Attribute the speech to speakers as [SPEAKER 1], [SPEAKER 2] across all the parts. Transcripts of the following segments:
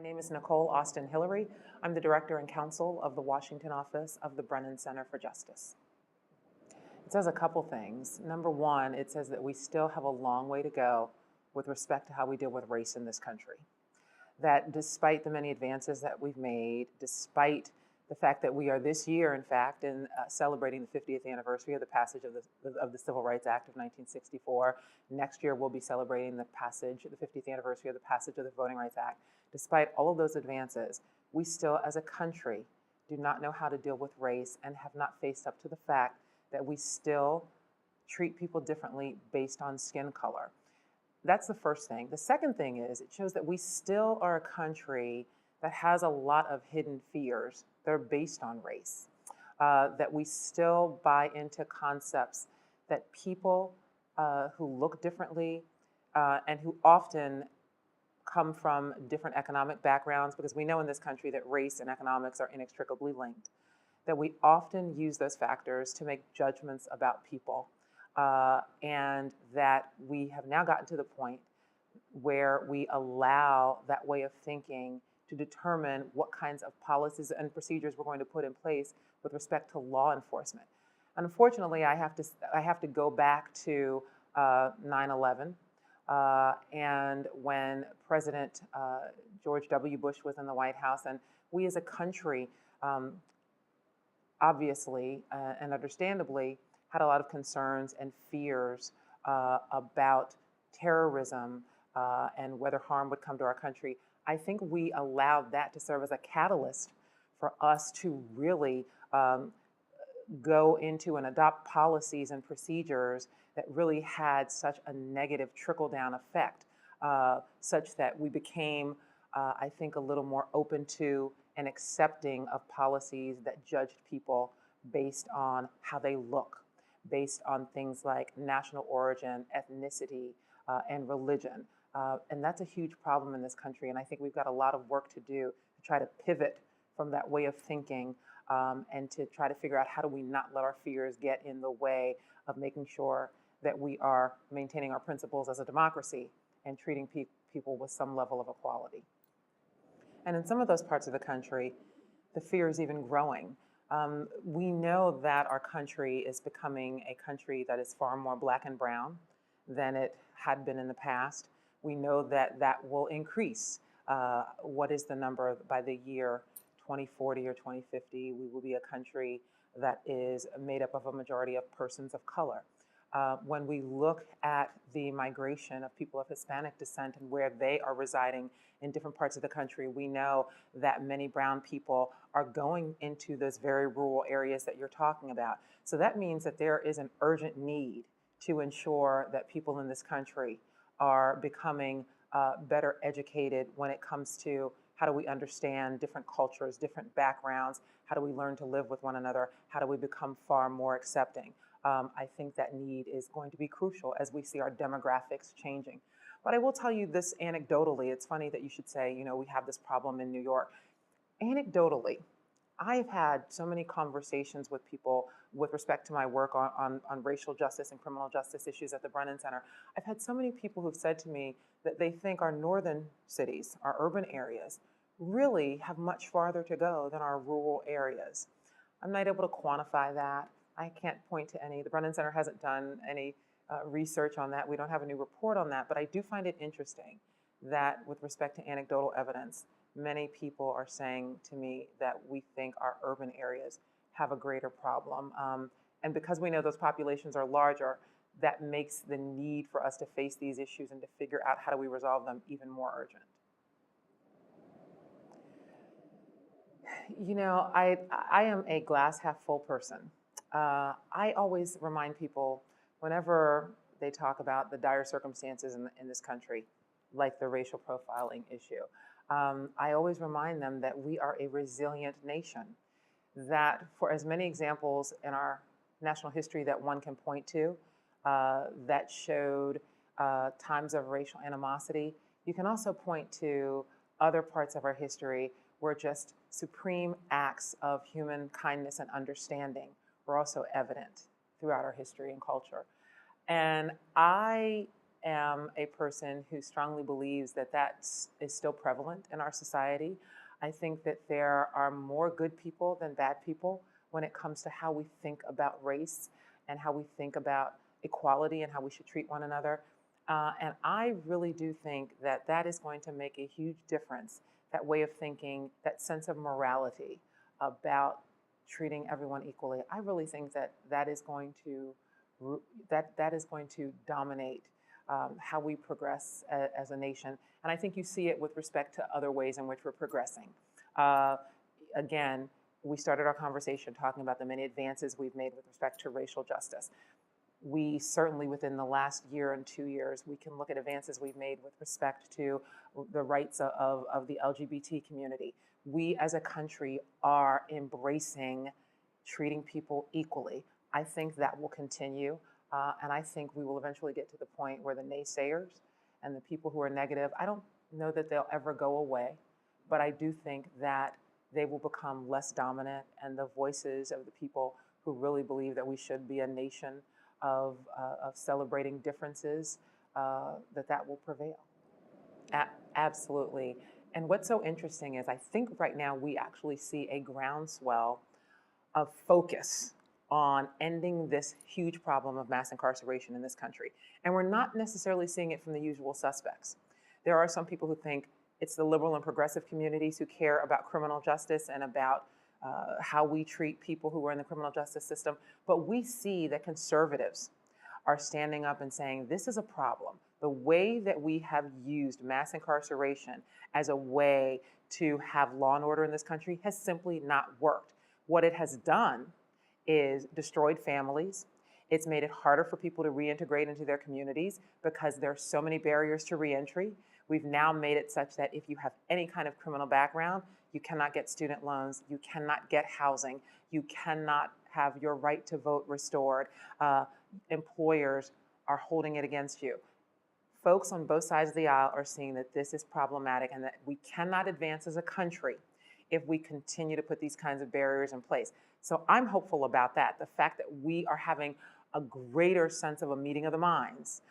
[SPEAKER 1] name is Nicole Austin-Hillery. I'm the Director and Counsel of the Washington office of the Brennan Center for Justice. It says a couple things. Number one, it says that we still have a long way to go with respect to how we deal with race in this country. That despite the many advances that we've made, despite the fact that we are this year, in fact, in celebrating the 50th anniversary of the passage of the Civil Rights Act of 1964. Next year, we'll be celebrating the 50th anniversary of the passage of the Voting Rights Act. Despite all of those advances, we still, as a country, do not know how to deal with race and have not faced up to the fact that we still treat people differently based on skin color. That's the first thing. The second thing is it shows that we still are a country that has a lot of hidden fears that are based on race, that we still buy into concepts that people who look differently and who often come from different economic backgrounds, because we know in this country that race and economics are inextricably linked, that we often use those factors to make judgments about people, and that we have now gotten to the point where we allow that way of thinking to determine what kinds of policies and procedures we're going to put in place with respect to law enforcement. Unfortunately, I have to go back to 9/11 and when President George W. Bush was in the White House, and we as a country, obviously and understandably, had a lot of concerns and fears about terrorism and whether harm would come to our country. I think we allowed that to serve as a catalyst for us to really go into and adopt policies and procedures that really had such a negative trickle-down effect, such that we became, I think, a little more open to and accepting of policies that judged people based on how they look, based on things like national origin, ethnicity, and religion. And that's a huge problem in this country, and I think we've got a lot of work to do to try to pivot from that way of thinking and to try to figure out how do we not let our fears get in the way of making sure that we are maintaining our principles as a democracy and treating people with some level of equality. And in some of those parts of the country, the fear is even growing. We know that our country is becoming a country that is far more black and brown than it had been in the past. We know that that will increase. What is the number by the year 2040 or 2050? We will be a country that is made up of a majority of persons of color. When we look at the migration of people of Hispanic descent and where they are residing in different parts of the country, we know that many brown people are going into those very rural areas that you're talking about. So that means that there is an urgent need to ensure that people in this country are becoming better educated when it comes to how do we understand different cultures, different backgrounds, how do we learn to live with one another, how do we become far more accepting. I think that need is going to be crucial as we see our demographics changing. But I will tell you this anecdotally. It's funny that you should say, you know, we have this problem in New York. Anecdotally, I've had so many conversations with people with respect to my work on racial justice and criminal justice issues at the Brennan Center. I've had so many people who've said to me that they think our northern cities, our urban areas, really have much farther to go than our rural areas. I'm not able to quantify that. I can't point to any. The Brennan Center hasn't done any research on that. We don't have a new report on that, but I do find it interesting that with respect to anecdotal evidence, many people are saying to me that we think our urban areas have a greater problem. And because we know those populations are larger, that makes the need for us to face these issues and to figure out how do we resolve them even more urgent. You know, I am a glass half full person. I always remind people whenever they talk about the dire circumstances in this country, like the racial profiling issue, I always remind them that we are a resilient nation, that for as many examples in our national history that one can point to that showed times of racial animosity, you can also point to other parts of our history where just supreme acts of human kindness and understanding were also evident throughout our history and culture. And I am a person who strongly believes that is still prevalent in our society. I think that there are more good people than bad people when it comes to how we think about race and how we think about equality and how we should treat one another. And I really do think that that is going to make a huge difference, that way of thinking, that sense of morality about treating everyone equally. I really think that that is going to dominate how we progress as a nation. And I think you see it with respect to other ways in which we're progressing. Again, we started our conversation talking about the many advances we've made with respect to racial justice. We certainly, within the last year and 2 years, we can look at advances we've made with respect to the rights of the LGBT community. We as a country are embracing treating people equally. I think that will continue, and I think we will eventually get to the point where the naysayers and the people who are negative, I don't know that they'll ever go away, but I do think that they will become less dominant, and the voices of the people who really believe that we should be a nation of celebrating differences, that will prevail. Absolutely. And what's so interesting is I think right now we actually see a groundswell of focus on ending this huge problem of mass incarceration in this country. And we're not necessarily seeing it from the usual suspects. There are some people who think it's the liberal and progressive communities who care about criminal justice and about how we treat people who are in the criminal justice system. But we see that conservatives are standing up and saying, this is a problem. The way that we have used mass incarceration as a way to have law and order in this country has simply not worked. What it has done is destroyed families. It's made it harder for people to reintegrate into their communities because there are so many barriers to reentry. We've now made it such that if you have any kind of criminal background, you cannot get student loans, you cannot get housing, you cannot have your right to vote restored. Employers are holding it against you. Folks on both sides of the aisle are seeing that this is problematic and that we cannot advance as a country if we continue to put these kinds of barriers in place. So I'm hopeful about that. The fact that we are having a greater sense of a meeting of the minds,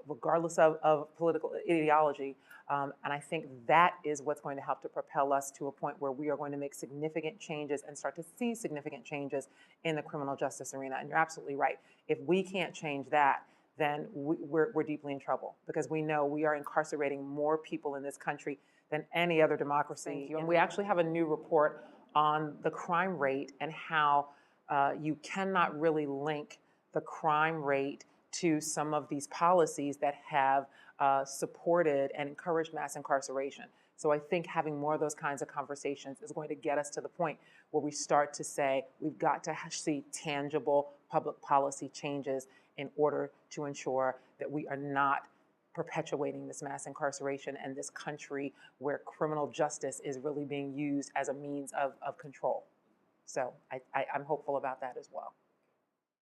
[SPEAKER 1] regardless of political ideology. And I think that is what's going to help to propel us to a point where we are going to make significant changes and start to see significant changes in the criminal justice arena. And you're absolutely right. If we can't change that, then we're deeply in trouble, because we know we are incarcerating more people in this country than any other democracy. And we actually have a new report on the crime rate and how you cannot really link the crime rate to some of these policies that have supported and encouraged mass incarceration. So I think having more of those kinds of conversations is going to get us to the point where we start to say we've got to see tangible public policy changes in order to ensure that we are not perpetuating this mass incarceration and this country where criminal justice is really being used as a means of control. So I'm hopeful about that as well.